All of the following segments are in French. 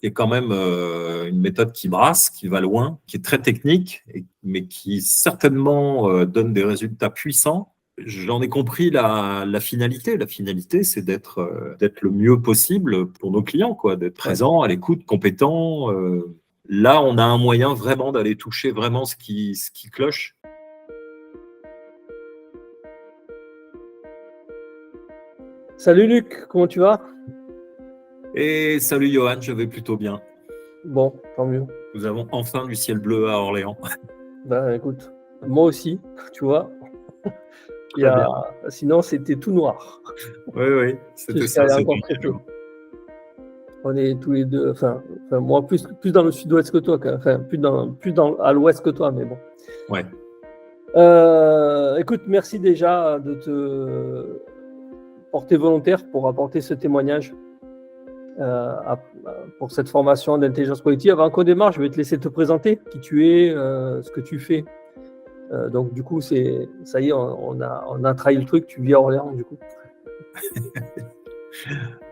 est quand même une méthode qui brasse, qui va loin, qui est très technique, mais qui certainement donne des résultats puissants. J'en ai compris la finalité. La finalité, c'est d'être le mieux possible pour nos clients, quoi, d'être présent, à l'écoute, compétent. Là, on a un moyen vraiment d'aller toucher vraiment ce qui cloche. Salut Luc, comment tu vas? Et salut Johan, je vais plutôt bien. Bon, tant mieux. Nous avons enfin du ciel bleu à Orléans. Ben écoute, moi aussi, tu vois. Sinon, c'était tout noir. Oui, c'était Jusqu'à ça. encore très peu. On est tous les deux, enfin moi plus dans le sud-ouest que toi, enfin à l'ouest que toi, mais bon. Ouais. Écoute, merci déjà de te porter volontaire pour apporter ce témoignage pour cette formation d'intelligence collective. Avant qu'on démarre, je vais te laisser te présenter qui tu es, ce que tu fais. Donc du coup, ça y est, on a trahi le truc. Tu vis à Orléans, du coup.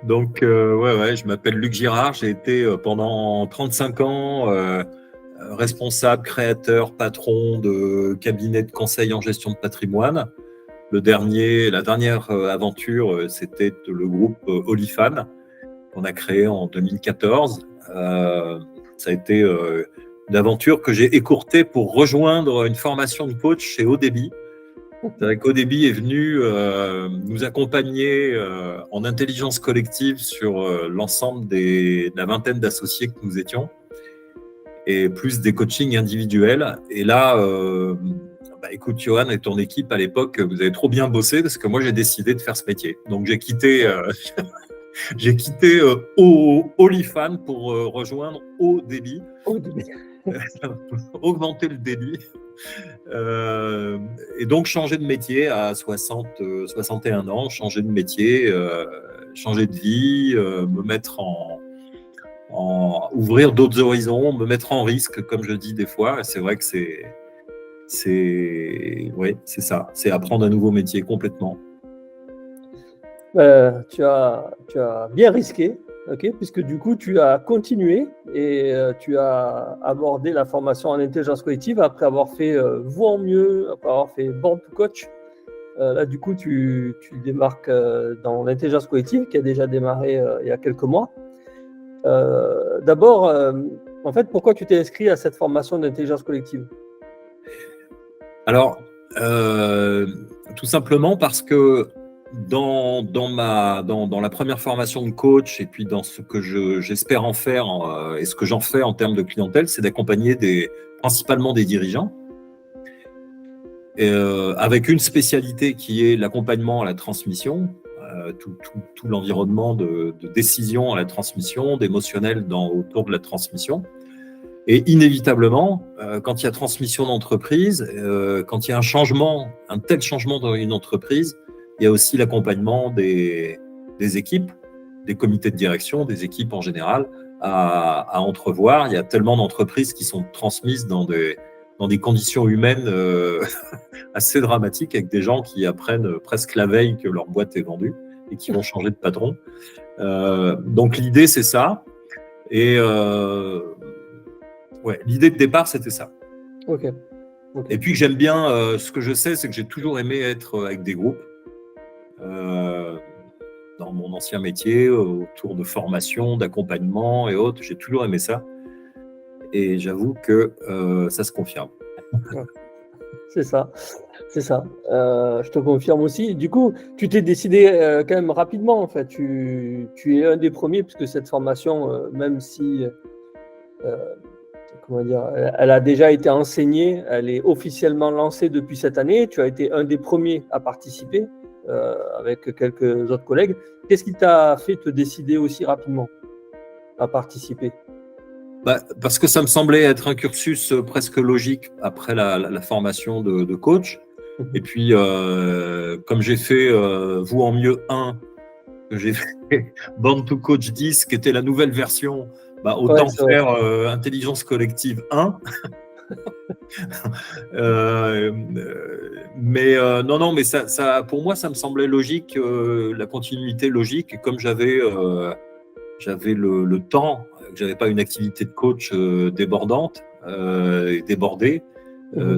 Donc je m'appelle Luc Girard. J'ai été pendant 35 ans responsable, créateur, patron de cabinet de conseil en gestion de patrimoine. La dernière aventure, c'était le groupe Olifan qu'on a créé en 2014. Ça a été une aventure que j'ai écourtée pour rejoindre une formation de coach chez Odeby. C'est-à-dire qu'Odeby est venu nous accompagner en intelligence collective sur l'ensemble de la vingtaine d'associés que nous étions, et plus des coachings individuels. Et là, écoute, Johan et ton équipe à l'époque, vous avez trop bien bossé parce que moi, j'ai décidé de faire ce métier. Donc, j'ai quitté Olifan pour rejoindre Odeby. Augmenter le débit. Et donc, changer de métier à 61 ans, changer de métier, changer de vie, me mettre ouvrir d'autres horizons, me mettre en risque, comme je dis des fois. C'est vrai que c'est ça, c'est apprendre un nouveau métier complètement. Tu as bien risqué, puisque du coup, tu as continué et tu as abordé la formation en intelligence collective après avoir fait Vous en mieux, après avoir fait Born to Coach. Là, du coup, tu démarques dans l'intelligence collective qui a déjà démarré il y a quelques mois. D'abord, en fait, pourquoi tu t'es inscrit à cette formation d'intelligence collective? Alors, tout simplement parce que dans la première formation de coach et puis dans ce que j'espère en faire et ce que j'en fais en termes de clientèle, c'est d'accompagner principalement des dirigeants avec une spécialité qui est l'accompagnement à la transmission, tout l'environnement de décision à la transmission, d'émotionnel autour de la transmission. Et inévitablement, quand il y a transmission d'entreprise, quand il y a un tel changement dans une entreprise, il y a aussi l'accompagnement des équipes, des comités de direction, des équipes en général, à entrevoir. Il y a tellement d'entreprises qui sont transmises dans des conditions humaines assez dramatiques, avec des gens qui apprennent presque la veille que leur boîte est vendue et qui vont changer de patron. Donc l'idée, c'est ça. Et l'idée de départ, c'était ça. Okay. Et puis j'aime bien, ce que je sais, c'est que j'ai toujours aimé être avec des groupes. Dans mon ancien métier, autour de formation, d'accompagnement et autres, j'ai toujours aimé ça. Et j'avoue que ça se confirme. C'est ça. Je te confirme aussi. Du coup, tu t'es décidé quand même rapidement, en fait. Tu es un des premiers, puisque cette formation, même si elle a déjà été enseignée, elle est officiellement lancée depuis cette année. Tu as été un des premiers à participer avec quelques autres collègues. Qu'est-ce qui t'a fait te décider aussi rapidement à participer? Parce que ça me semblait être un cursus presque logique après la formation de coach. Et puis, comme j'ai fait Vous en mieux 1, que j'ai fait Born to Coach 10, qui était la nouvelle version, autant faire Intelligence collective 1. Mais ça, pour moi, ça me semblait logique, la continuité logique. Et comme j'avais le temps que j'avais pas une activité de coach débordante et débordée,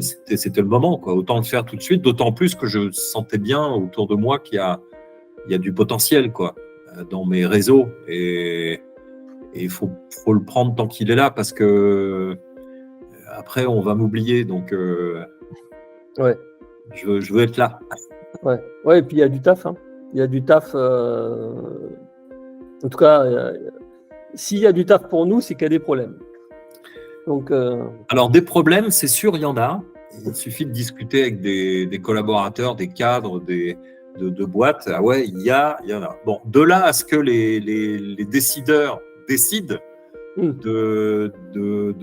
c'était le moment, quoi. Autant le faire tout de suite, d'autant plus que je sentais bien autour de moi qu'il y a du potentiel, quoi, dans mes réseaux, et il faut le prendre tant qu'il est là, parce que après on va m'oublier, donc Ouais. je veux être là. Ouais. Ouais, et puis il y a du taf, hein. Il y a du taf. En tout cas, s'il y a du taf pour nous, c'est qu'il y a des problèmes. Donc, Alors, des problèmes, c'est sûr, il y en a. Il suffit de discuter avec des collaborateurs, des cadres, de boîtes. Ah ouais, il y en a. Bon, de là à ce que les décideurs décident de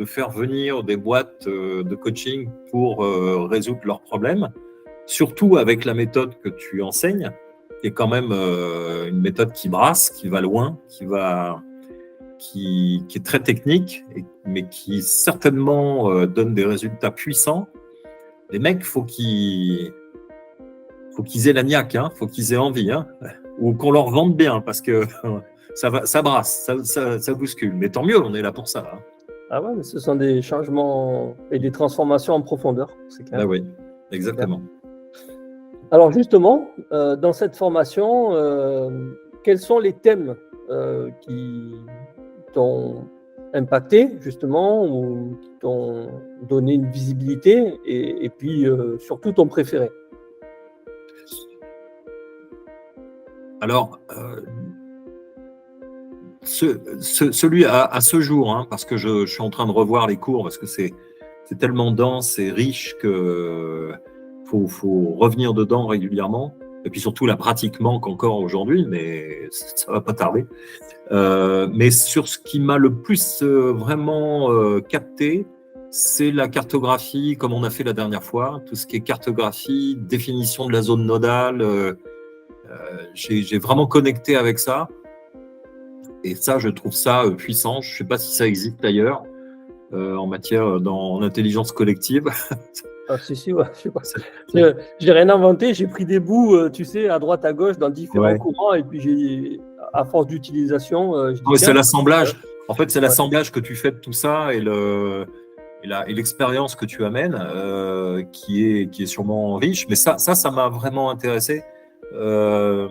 faire venir des boîtes de coaching pour résoudre leurs problèmes, surtout avec la méthode que tu enseignes, qui est quand même une méthode qui brasse, qui va loin, qui est très technique, mais qui certainement donne des résultats puissants. Les mecs, faut qu'ils aient la niaque, hein, faut qu'ils aient envie, hein, ou qu'on leur vende bien, parce que ça brasse, ça bouscule. Mais tant mieux, on est là pour ça. Hein. Ah ouais, mais ce sont des changements et des transformations en profondeur, c'est clair. Ah oui, exactement. Alors justement, dans cette formation, quels sont les thèmes qui t'ont impacté justement, ou qui t'ont donné une visibilité, et puis surtout ton préféré? Alors, celui à ce jour, hein, parce que je suis en train de revoir les cours, parce que c'est tellement dense et riche que faut revenir dedans régulièrement. Et puis surtout, la pratique manque encore aujourd'hui, mais ça va pas tarder. Mais sur ce qui m'a le plus vraiment capté, c'est la cartographie, comme on a fait la dernière fois, tout ce qui est cartographie, définition de la zone nodale. J'ai vraiment connecté avec ça. Et ça, je trouve ça puissant. Je ne sais pas si ça existe d'ailleurs en matière en intelligence collective. Ah, si, ouais, je sais pas. J'ai rien inventé, j'ai pris des bouts, tu sais, à droite, à gauche, dans différents courants, et puis à force d'utilisation, je dis, c'est l'assemblage. En fait, c'est l'assemblage que tu fais de tout ça, et l'expérience que tu amènes, qui est sûrement riche. Mais ça m'a vraiment intéressé. Je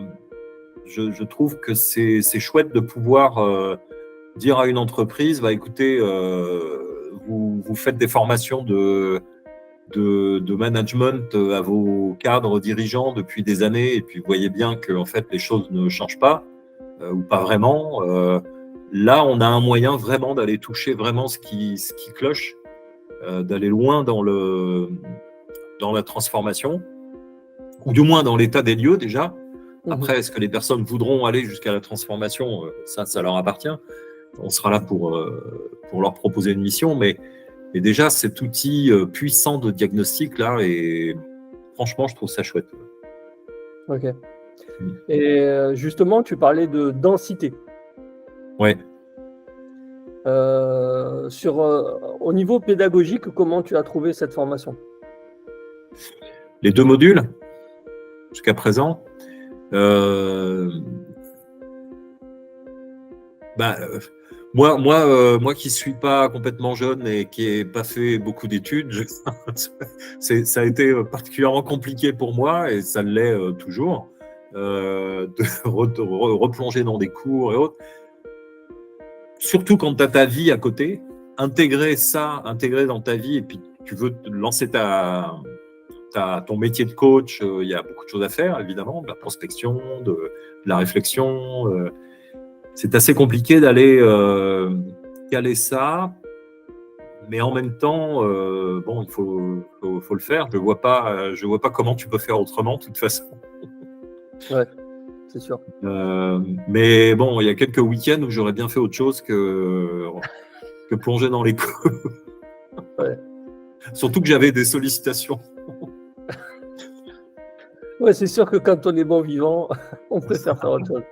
trouve que c'est chouette de pouvoir dire à une entreprise, bah, écoutez, vous faites des formations de management à vos cadres dirigeants depuis des années, et puis vous voyez bien que en fait, les choses ne changent pas, ou pas vraiment. Là, on a un moyen vraiment d'aller toucher vraiment ce qui cloche, d'aller loin dans la transformation, ou du moins dans l'état des lieux déjà. Après, est-ce que les personnes voudront aller jusqu'à la transformation? Ça leur appartient. On sera là pour leur proposer une mission, mais déjà, cet outil puissant de diagnostic, là, et franchement, je trouve ça chouette. Ok. Et justement, tu parlais de densité. Ouais. Au niveau pédagogique, comment tu as trouvé cette formation? Les 2 modules, jusqu'à présent. Moi qui suis pas complètement jeune et qui n'ai pas fait beaucoup d'études, ça a été particulièrement compliqué pour moi, et ça l'est toujours, de replonger dans des cours et autres. Surtout quand tu as ta vie à côté, intégrer dans ta vie, et puis tu veux lancer ton métier de coach, il y a beaucoup de choses à faire, évidemment, de la prospection, de la réflexion. C'est assez compliqué d'aller caler ça, mais en même temps, bon, il faut le faire. Je vois pas comment tu peux faire autrement, de toute façon. Ouais, c'est sûr. Mais bon, il y a quelques week-ends où j'aurais bien fait autre chose que plonger dans les cours. Ouais. Surtout que j'avais des sollicitations. Ouais, c'est sûr que quand on est bon vivant, on préfère faire autre chose.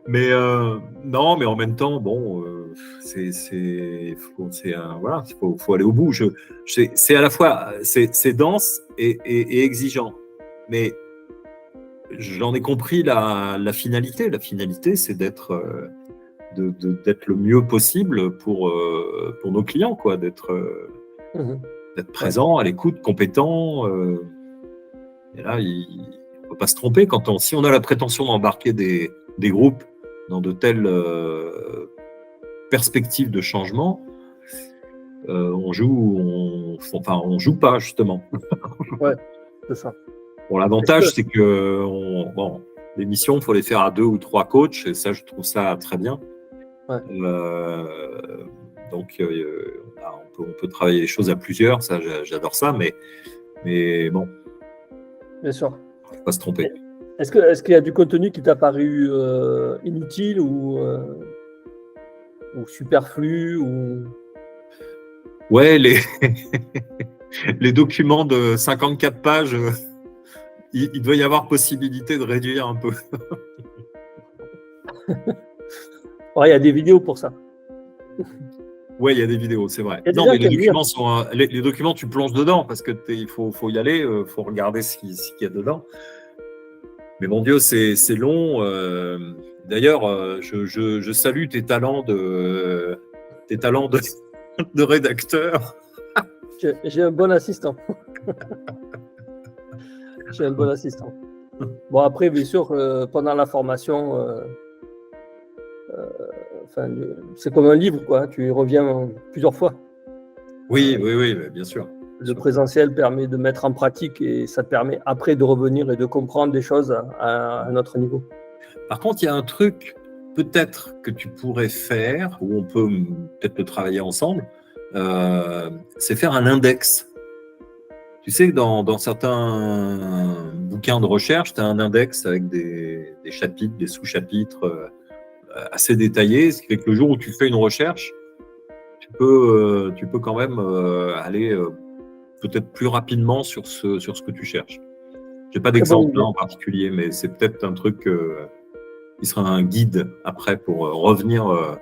Mais non, mais en même temps, bon, voilà, faut aller au bout. C'est à la fois c'est dense et exigeant, mais j'en ai compris la finalité. La finalité, c'est d'être le mieux possible pour nos clients, quoi, d'être présent, à l'écoute, compétent. Et là, on ne peut pas se tromper. Si on a la prétention d'embarquer des groupes dans de telles perspectives de changement, on joue pas, justement. Ouais, c'est ça. Bon, l'avantage, c'est que les missions, il faut les faire à 2 ou 3 coachs, et ça, je trouve ça très bien. Ouais. Donc, on peut travailler les choses à plusieurs, ça, j'adore ça, mais bon. Bien sûr. Il ne faut pas se tromper. Est-ce qu'il y a du contenu qui t'a paru inutile ou superflu Ouais, les documents de 54 pages, il doit y avoir possibilité de réduire un peu. Ouais, il y a des vidéos pour ça. Ouais, il y a des vidéos, c'est vrai. Non, mais les documents, tu plonges dedans parce que il faut y aller, il faut regarder ce qu'il y a dedans. Mais mon Dieu, c'est long. D'ailleurs, je salue tes talents de rédacteur. J'ai un bon assistant. Bon, après, bien sûr, pendant la formation, c'est comme un livre, quoi. Tu y reviens plusieurs fois. Oui, bien sûr. Le présentiel permet de mettre en pratique et ça te permet après de revenir et de comprendre des choses à un autre niveau. Par contre, il y a un truc peut-être que tu pourrais faire, ou on peut peut-être le travailler ensemble, c'est faire un index. Tu sais que dans certains bouquins de recherche, tu as un index avec des chapitres, des sous-chapitres assez détaillés, ce qui fait que le jour où tu fais une recherche, tu peux quand même aller peut-être plus rapidement sur ce que tu cherches. Je n'ai pas d'exemple en particulier, mais c'est peut-être un truc qui sera un guide après pour revenir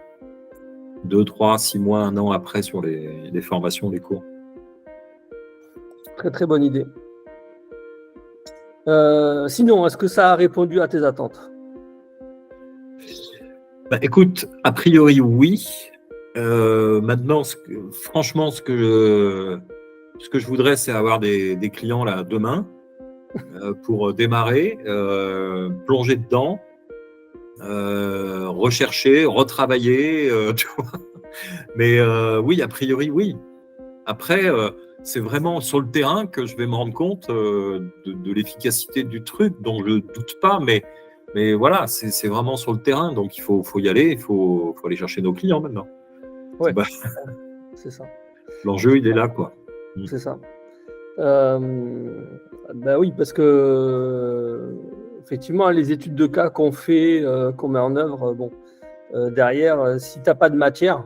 2, 3, 6 mois, 1 an après sur les formations, les cours. Très très bonne idée. Sinon, est-ce que ça a répondu à tes attentes? Écoute, a priori oui. Maintenant, franchement, ce que je voudrais, c'est avoir des clients là demain pour démarrer, plonger dedans, rechercher, retravailler. Tu vois. Mais oui, a priori oui. Après, c'est vraiment sur le terrain que je vais me rendre compte de l'efficacité du truc, dont je ne doute pas, mais voilà, c'est vraiment sur le terrain, donc il faut y aller, il faut aller chercher nos clients maintenant. Ouais, c'est ça. L'enjeu, il est là, quoi. C'est ça. Oui, parce que effectivement, les études de cas qu'on fait, qu'on met en œuvre, derrière, si tu n'as pas de matière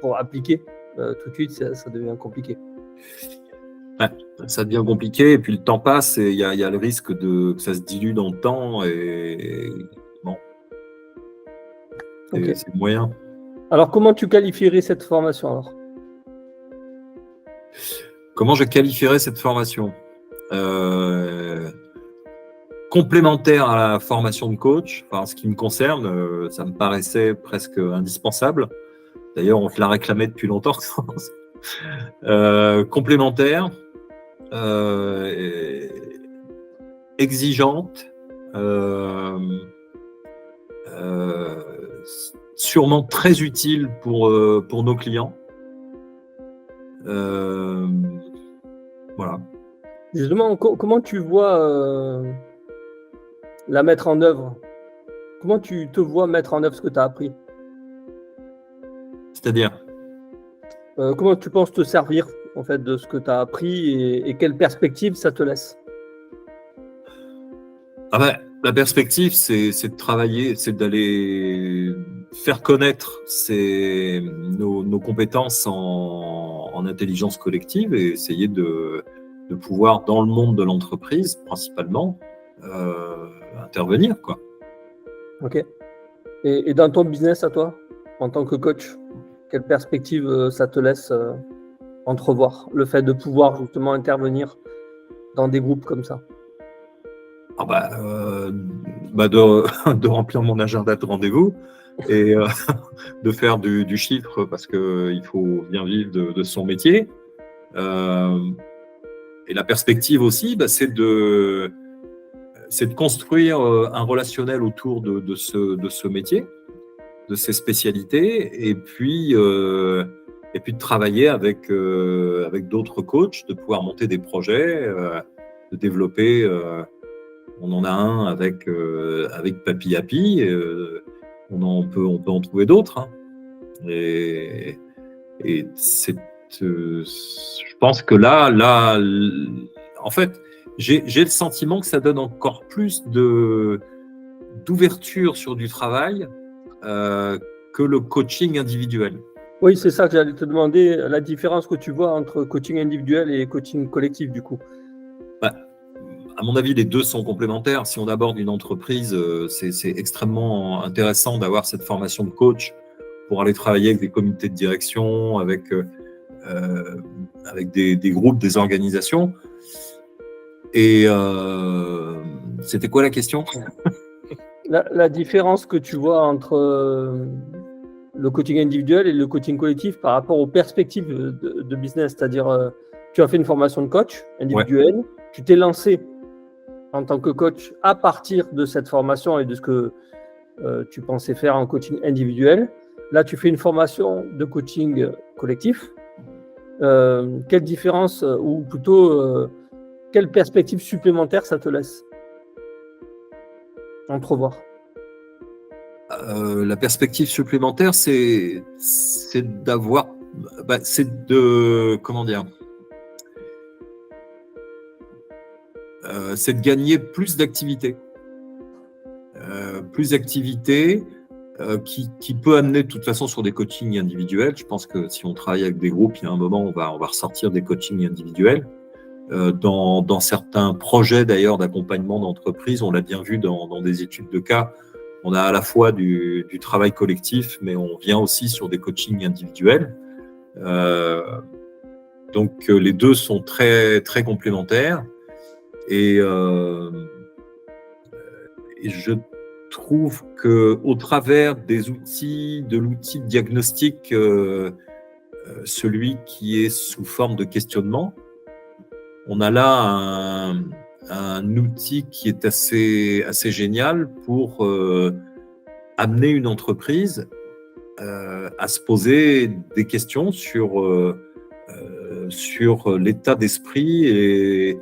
pour appliquer, tout de suite, ça devient compliqué. Ouais, ça devient compliqué, et puis le temps passe, et il y a le risque que ça se dilue dans le temps, et bon, okay. C'est moyen. Alors, comment tu qualifierais cette formation alors? Comment je qualifierais cette formation? Complémentaire à la formation de coach, en ce qui me concerne, ça me paraissait presque indispensable. D'ailleurs, on te l'a réclamé depuis longtemps. Complémentaire, exigeante, sûrement très utile pour nos clients. Voilà. Justement, comment tu vois la mettre en œuvre? Comment tu te vois mettre en œuvre ce que tu as appris? C'est-à-dire comment tu penses te servir en fait de ce que tu as appris et quelle perspective ça te laisse? La perspective, c'est de travailler, c'est d'aller faire connaître nos compétences en intelligence collective et essayer de pouvoir, dans le monde de l'entreprise, principalement, intervenir, quoi. Ok. Et dans ton business à toi, en tant que coach, quelle perspective ça te laisse entrevoir, le fait de pouvoir justement intervenir dans des groupes comme ça? de remplir mon agenda de rendez-vous et de faire du chiffre parce qu'il faut bien vivre de son métier. Et la perspective aussi, c'est de construire un relationnel autour de ce métier, de ces spécialités, et puis de travailler avec d'autres coachs, de pouvoir monter des projets, de développer. On en a un avec Papy Happy, on peut en trouver d'autres. Hein. Et je pense que là, en fait, j'ai le sentiment que ça donne encore plus d'ouverture sur du travail que le coaching individuel. Oui, c'est ça que j'allais te demander, la différence que tu vois entre coaching individuel et coaching collectif, du coup. À mon avis, les deux sont complémentaires. Si on aborde une entreprise, c'est extrêmement intéressant d'avoir cette formation de coach pour aller travailler avec des comités de direction, avec des groupes, des organisations. Et c'était quoi la question ? La différence que tu vois entre le coaching individuel et le coaching collectif par rapport aux perspectives de business, c'est-à-dire tu as fait une formation de coach individuel, ouais. Tu t'es lancé en tant que coach à partir de cette formation et de ce que tu pensais faire en coaching individuel. Là, tu fais une formation de coaching collectif. Quelle différence ou plutôt quelle perspective supplémentaire ça te laisse entrevoir ? La perspective supplémentaire, c'est d'avoir, c'est de, comment dire, c'est de gagner plus d'activités. Qui peut amener de toute façon sur des coachings individuels. Je pense que si on travaille avec des groupes, il y a un moment où on va ressortir des coachings individuels. Dans certains projets d'ailleurs d'accompagnement d'entreprise, on l'a bien vu dans des études de cas, on a à la fois du travail collectif, mais on vient aussi sur des coachings individuels. Donc les deux sont très, très complémentaires. Et je trouve qu'au travers des outils, de l'outil de diagnostic, celui qui est sous forme de questionnement, on a là un outil qui est assez génial pour amener une entreprise à se poser des questions sur l'état d'esprit et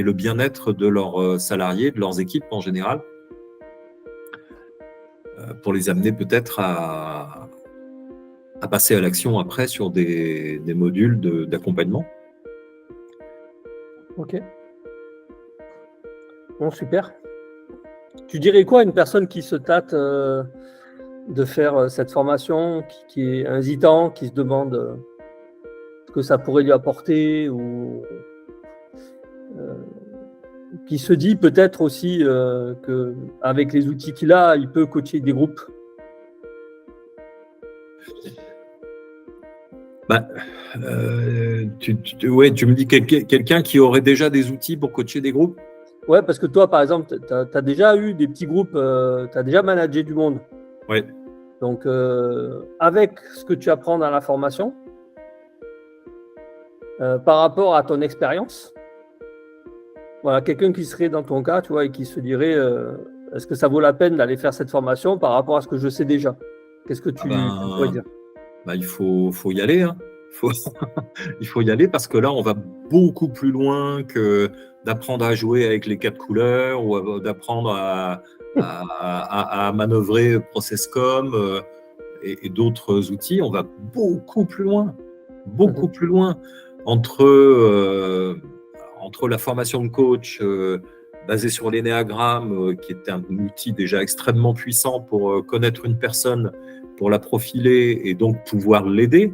le bien-être de leurs salariés, de leurs équipes en général, pour les amener peut-être à passer à l'action après sur des modules d'accompagnement. Ok. Bon, super. Tu dirais quoi à une personne qui se tâte de faire cette formation, qui est hésitant, qui se demande ce que ça pourrait lui apporter ou qui se dit peut-être aussi qu'avec les outils qu'il a, il peut coacher des groupes? Tu me dis quelqu'un qui aurait déjà des outils pour coacher des groupes? Ouais, parce que toi, par exemple, tu as déjà eu des petits groupes, tu as déjà managé du monde. Oui. Donc, avec ce que tu apprends dans la formation, par rapport à ton expérience, voilà, quelqu'un qui serait dans ton cas, tu vois, et qui se dirait, est-ce que ça vaut la peine d'aller faire cette formation par rapport à ce que je sais déjà? Qu'est-ce que tu pourrais dire? Il faut y aller. Hein. Il faut y aller parce que là, on va beaucoup plus loin que d'apprendre à jouer avec les 4 couleurs ou d'apprendre à manœuvrer ProcessCom et d'autres outils. On va beaucoup plus loin. Beaucoup plus loin. Entre la formation de coach basée sur l'énéagramme, qui est un outil déjà extrêmement puissant pour connaître une personne, pour la profiler et donc pouvoir l'aider.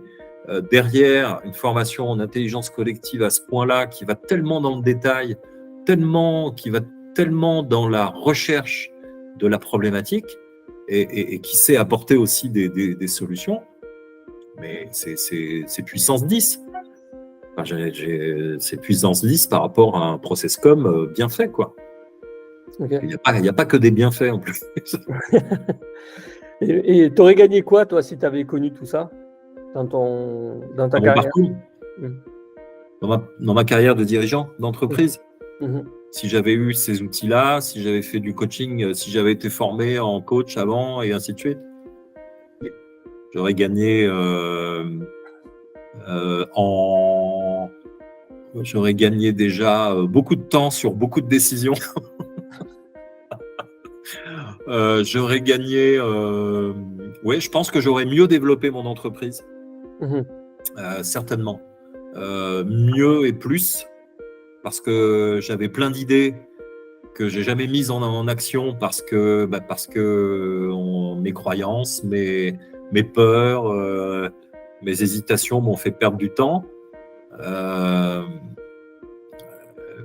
Derrière, une formation en intelligence collective à ce point-là, qui va tellement dans le détail, qui va tellement dans la recherche de la problématique et qui sait apporter aussi des solutions. Mais c'est puissance 10. Enfin, c'est puissance 10 par rapport à un ProcessCom bien fait, quoi. Ok. Il n'y a pas que des bienfaits en plus. Et tu aurais gagné quoi, toi, si tu avais connu tout ça dans ta Dans mon carrière? parcours, Mhm. dans ma carrière de dirigeant d'entreprise, Mhm. si j'avais eu ces outils-là, si j'avais fait du coaching, si j'avais été formé en coach avant et ainsi de suite, j'aurais gagné j'aurais gagné déjà beaucoup de temps sur beaucoup de décisions. J'aurais gagné, oui, je pense que j'aurais mieux développé mon entreprise, Mhm. certainement. Mieux et plus, parce que j'avais plein d'idées que j'ai jamais mises en action parce que mes croyances, mes peurs, mes hésitations m'ont fait perdre du temps.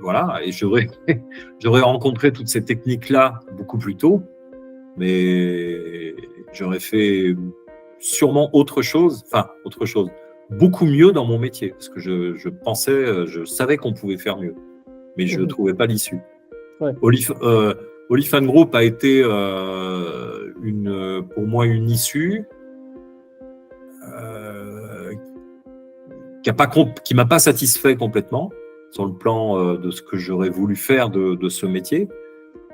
Voilà, et j'aurais rencontré toutes ces techniques-là beaucoup plus tôt, mais j'aurais fait sûrement autre chose, beaucoup mieux dans mon métier, parce que je savais qu'on pouvait faire mieux, mais je ne trouvais pas l'issue. Ouais. Olifan Group a été pour moi une issue qui m'a pas satisfait complètement sur le plan de ce que j'aurais voulu faire de ce métier,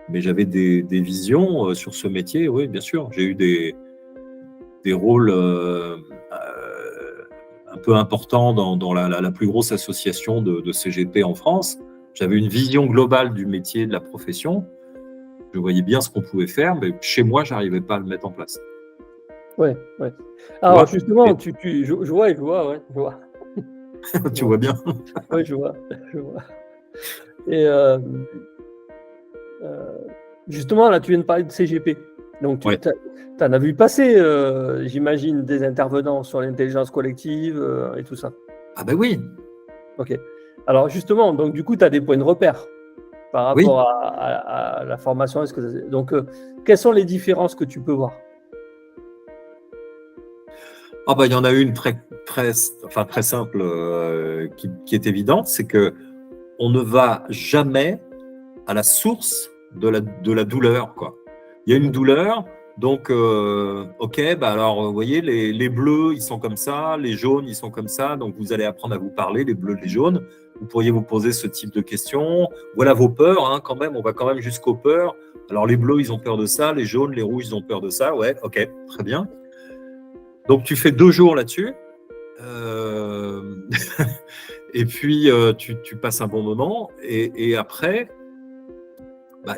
mais j'avais des visions sur ce métier. Oui, bien sûr, j'ai eu des rôles un peu importants dans la plus grosse association de CGP en France. J'avais une vision globale du métier, de la profession. Je voyais bien ce qu'on pouvait faire, mais chez moi, je n'arrivais pas à le mettre en place. Ouais. Alors, justement, je vois, ouais, je vois. Tu vois bien. Oui, je vois. Et justement, là, tu viens de parler de CGP. Donc, tu en as vu passer, j'imagine, des intervenants sur l'intelligence collective et tout ça. Ah ben oui. Ok. Alors, justement, donc, du coup, tu as des points de repère par rapport à la formation. Donc, quelles sont les différences que tu peux voir? Ah ben, il y en a une très simple qui est évidente, c'est que on ne va jamais à la source de la douleur, quoi. Il y a une douleur, donc ok, alors vous voyez, les bleus ils sont comme ça, les jaunes ils sont comme ça, donc vous allez apprendre à vous parler, les bleus, les jaunes. Vous pourriez vous poser ce type de questions. Voilà vos peurs, hein, quand même. On va quand même jusqu'aux peurs. Alors les bleus ils ont peur de ça, les jaunes, les rouges ils ont peur de ça. Ouais, ok, très bien. Donc tu fais 2 jours là-dessus. Et puis tu passes un bon moment. Et après,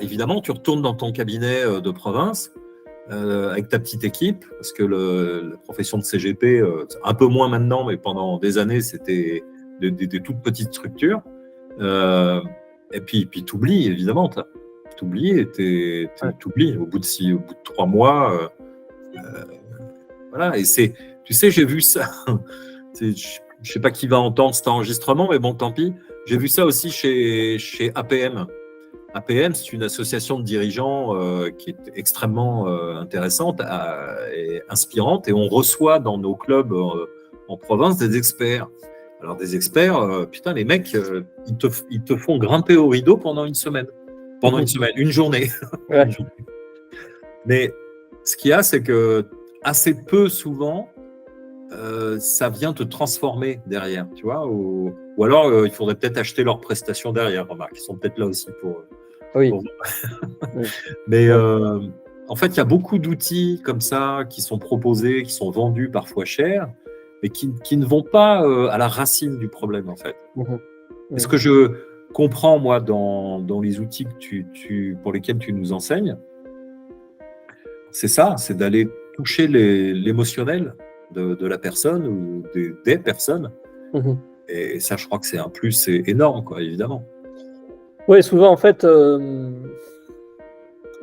évidemment, tu retournes dans ton cabinet de province avec ta petite équipe, parce que la profession de CGP, un peu moins maintenant, mais pendant des années, c'était des toutes petites structures. Et puis tu oublies, évidemment. Tu oublies et t'oublies au bout de 3 mois. Voilà, et tu sais, j'ai vu ça. Je ne sais pas qui va entendre cet enregistrement, mais bon, tant pis. J'ai vu ça aussi chez APM. APM, c'est une association de dirigeants qui est extrêmement intéressante et inspirante. Et on reçoit dans nos clubs en province des experts. Alors, des experts, putain, les mecs, ils te font grimper au rideau pendant une semaine. Une journée. Ouais. Une journée. Mais ce qu'il y a, c'est que assez peu souvent, ça vient te transformer derrière, tu vois, ou alors il faudrait peut-être acheter leurs prestations derrière, remarque, ils sont peut-être là aussi pour Oui. Oui. Mais en fait, il y a beaucoup d'outils comme ça qui sont proposés, qui sont vendus parfois cher, mais qui ne vont pas à la racine du problème, en fait. Et ce que je comprends, moi, dans les outils pour lesquels tu nous enseignes, c'est ça, c'est d'aller toucher l'émotionnel de la personne ou des personnes. Et ça, je crois que c'est un plus énorme, quoi, évidemment. Oui, souvent, en fait, on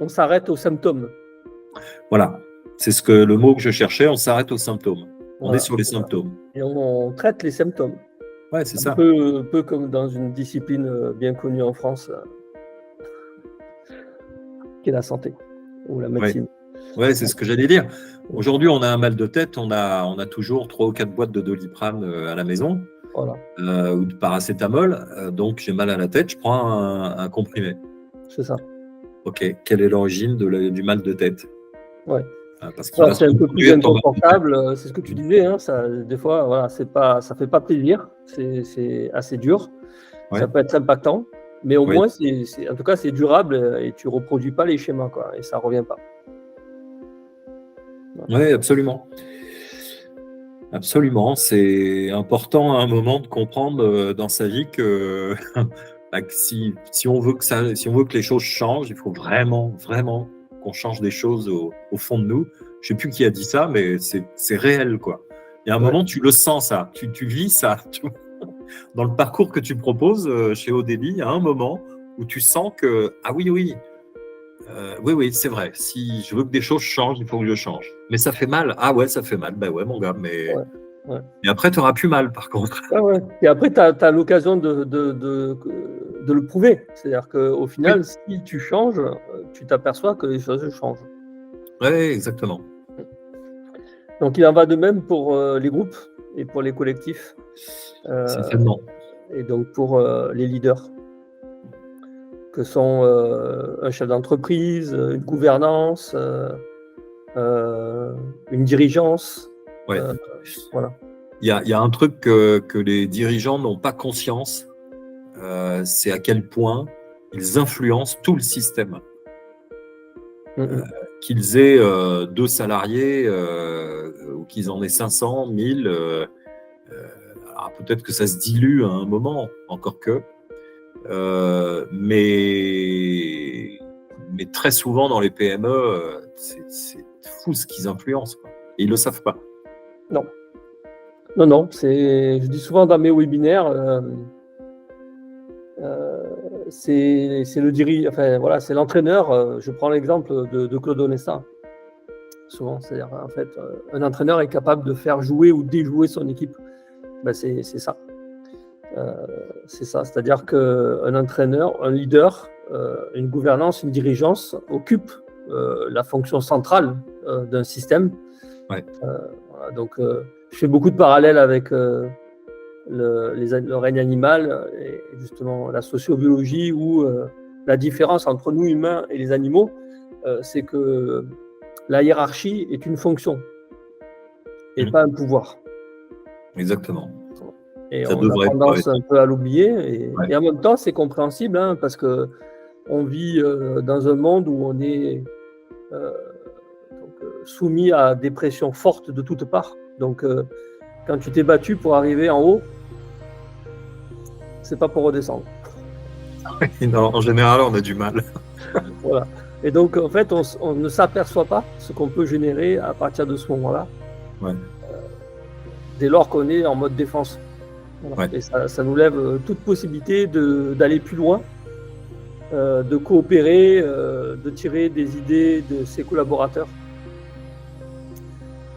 s'arrête aux symptômes. Voilà, c'est le mot que je cherchais, on s'arrête aux symptômes. On est sur les symptômes. Et on traite les symptômes. Ouais, c'est ça. Un peu comme dans une discipline bien connue en France, qui est la santé ou la médecine. Ouais, c'est ce que j'allais dire. Aujourd'hui, on a un mal de tête, on a toujours 3 ou 4 boîtes de Doliprane à la maison, voilà. ou de paracétamol. Donc, j'ai mal à la tête, je prends un comprimé. C'est ça. ok, quelle est l'origine du mal de tête? Ouais. Parce qu'il va C'est un peu plus reproduire ton mal de tête. inconfortable, c'est ce que tu disais, hein, des fois, voilà, ça fait pas plaisir, c'est assez dur, Ouais. ça peut être impactant, mais au Oui. moins, en tout cas, c'est durable et tu reproduis pas les schémas, quoi, et ça revient pas. Oui, absolument. Absolument. C'est important à un moment de comprendre dans sa vie que, que si on veut que les choses changent, il faut vraiment, vraiment qu'on change des choses au fond de nous. Je ne sais plus qui a dit ça, mais c'est réel, quoi. Il y a un moment, tu le sens, ça. Tu vis ça. Dans le parcours que tu proposes chez Odélie, il y a un moment où tu sens que, ah oui, oui, c'est vrai. Si je veux que des choses changent, il faut que je change. Mais ça fait mal. Ah ouais, ça fait mal. Ben ouais, mon gars. Mais et après, tu n'auras plus mal, par contre. Ouais. Et après, tu as l'occasion de le prouver. C'est-à-dire qu'au final, si tu changes, tu t'aperçois que les choses changent. Oui, exactement. Donc, il en va de même pour les groupes et pour les collectifs. Certainement. Et donc, pour les leaders, que sont un chef d'entreprise, une gouvernance, une dirigeance. Ouais. Voilà. Il y a un truc que les dirigeants n'ont pas conscience, c'est à quel point ils influencent tout le système. Qu'ils aient 2 salariés ou qu'ils en aient 500, 1000, alors peut-être que ça se dilue à un moment, encore que. Mais très souvent dans les PME, c'est fou ce qu'ils influencent, quoi. Et ils ne le savent pas. Non, je dis souvent dans mes webinaires, c'est c'est l'entraîneur. Je prends l'exemple de Claude Onesta. Souvent, c'est-à-dire en fait, un entraîneur est capable de faire jouer ou déjouer son équipe. C'est ça. C'est ça, c'est-à-dire qu'un entraîneur, un leader, une gouvernance, une dirigeance occupe la fonction centrale d'un système. Ouais. Voilà, donc, je fais beaucoup de parallèles avec le règne animal et justement la sociobiologie où la différence entre nous humains et les animaux, c'est que la hiérarchie est une fonction et pas un pouvoir. Exactement. Et on a tendance un peu à l'oublier. Et en même temps, c'est compréhensible parce qu'on vit dans un monde où on est soumis à des pressions fortes de toutes parts. Donc, quand tu t'es battu pour arriver en haut, c'est pas pour redescendre. Non, en général, on a du mal. Voilà. Et donc, en fait, on ne s'aperçoit pas ce qu'on peut générer à partir de ce moment-là, dès lors qu'on est en mode défense. Voilà. Et ça nous lève toute possibilité d'aller plus loin, de coopérer, de tirer des idées de ses collaborateurs,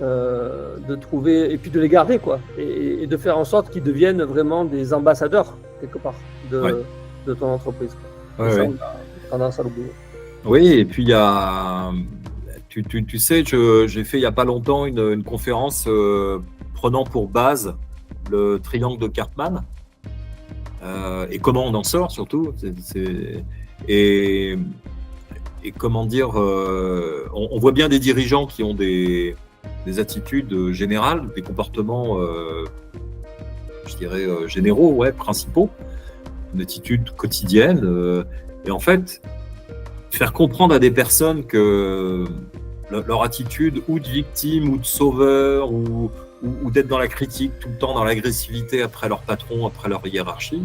de trouver et puis de les garder, quoi, et de faire en sorte qu'ils deviennent vraiment des ambassadeurs quelque part de ton entreprise. On a tendance à l'oublier. Oui, et puis il y a, tu sais, j'ai fait il n'y a pas longtemps une conférence prenant pour base le triangle de Karpman et comment on en sort surtout. Et comment dire, on voit bien des dirigeants qui ont des attitudes générales, des comportements, je dirais, généraux, principaux, une attitude quotidienne. Et en fait, faire comprendre à des personnes que leur attitude ou de victime ou de sauveur ou d'être dans la critique tout le temps, dans l'agressivité après leur patron, après leur hiérarchie,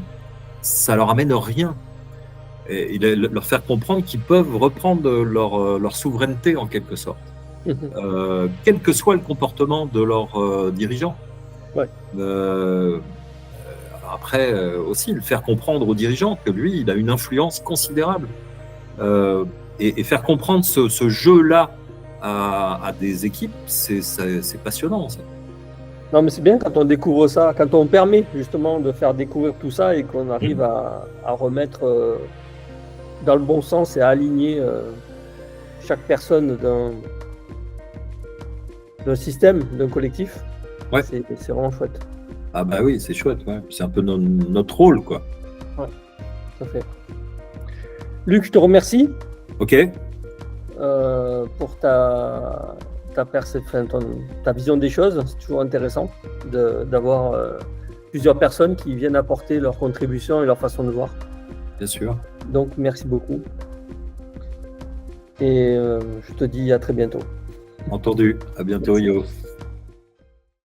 ça leur amène rien. Et leur faire comprendre qu'ils peuvent reprendre leur souveraineté en quelque sorte, quel que soit le comportement de leur dirigeant. Après, aussi, le faire comprendre aux dirigeants que lui, il a une influence considérable. Et faire comprendre ce jeu-là à des équipes, c'est passionnant. Ça. Non, mais c'est bien quand on découvre ça, quand on permet justement de faire découvrir tout ça et qu'on arrive à remettre dans le bon sens et à aligner chaque personne d'un système, d'un collectif. C'est vraiment chouette. Ah bah oui, c'est chouette. C'est un peu notre rôle, quoi. Ouais, tout à fait. Luc, je te remercie. Ok. Pour ta perception, ta vision des choses. C'est toujours intéressant d'avoir plusieurs personnes qui viennent apporter leur contribution et leur façon de voir. Bien sûr. Donc, merci beaucoup. Et je te dis à très bientôt. Entendu. À bientôt, Merci. Yo.